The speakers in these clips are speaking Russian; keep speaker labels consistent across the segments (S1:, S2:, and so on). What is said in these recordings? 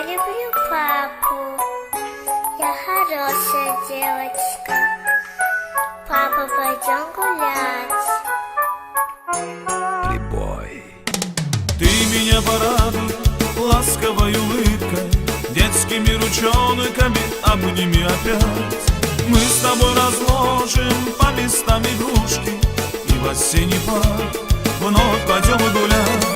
S1: Я люблю папу. Я хорошая девочка. Папа, пойдем гулять.
S2: Плейбой. Ты меня порадуй ласковой улыбкой, детскими ручонками обними опять. Мы с тобой разложим по местам игрушки, и в осенний парк вновь пойдем гулять.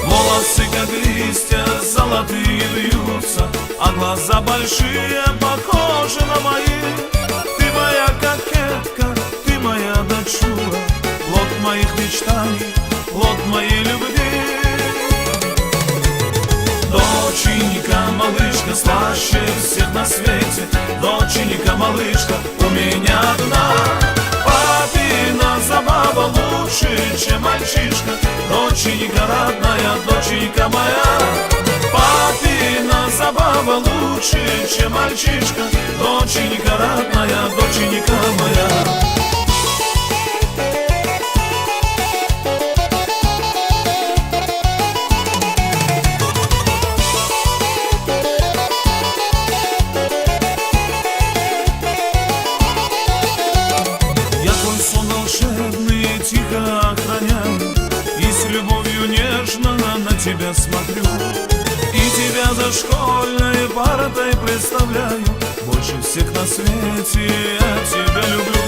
S2: Волосы, как листья, золотые вьются, а глаза большие, похожи на мои. Ты моя кокетка, ты моя дочура, плод моих мечтаний, плод моей любви. Доченька, малышка, слаще всех на свете. Доченька, малышка, у меня одна. Папина забава лучше, чем мальчишка. Доченька родная, доченька моя. Папина забава лучше, чем мальчишка. Доченька родная, доченька моя. Тихо охраняю и с любовью нежно на тебя смотрю, и тебя за школьной партой представляю. Больше всех на свете я тебя люблю.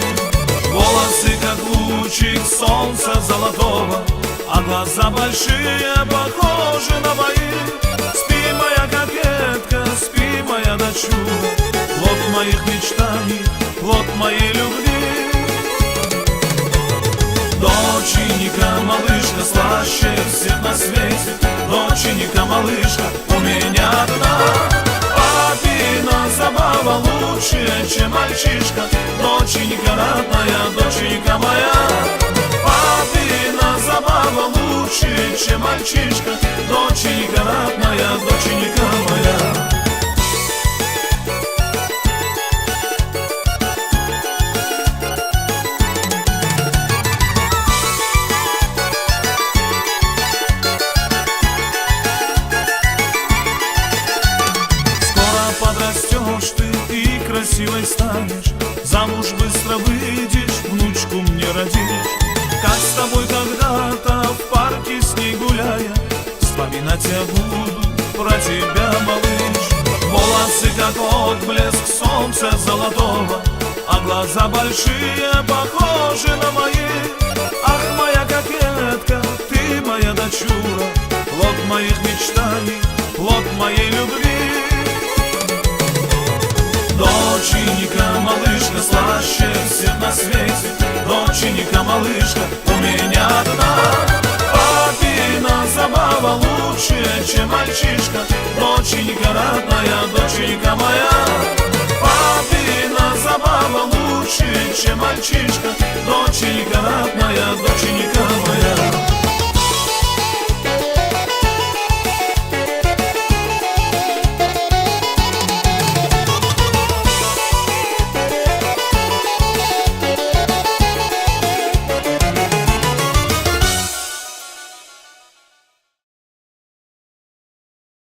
S2: Волосы, как лучик солнца золотого, а глаза большие, похожи на мои. Спи, моя кокетка, спи, моя дочура, плод моих мечтаний, плод моей любви. Доченька, малышка, слаще всех на свете. Доченька, малышка, у меня одна. Папина забава лучше, чем мальчишка. Доченька родная, доченька моя. Папина забава лучше, чем мальчишка. Доченька родная, доченька моя. Подрастешь ты и красивой станешь, замуж быстро выйдешь, внучку мне родишь. Как с тобой когда-то в парке с ней гуляя, вспоминать я буду про тебя, малыш. Волосы, как отблеск солнца золотого, а глаза большие, похожи на мои. Ах, моя кокетка, ты моя дочура, плод моих мечтаний, плод моей любви. Доченька, малышка, слаще всех на свете. Доченька, малышка, у меня одна. Папина забава лучше, чем мальчишка. Доченька родная, доченька моя. Папина забава лучше, чем мальчишка. Доченька родная, доченька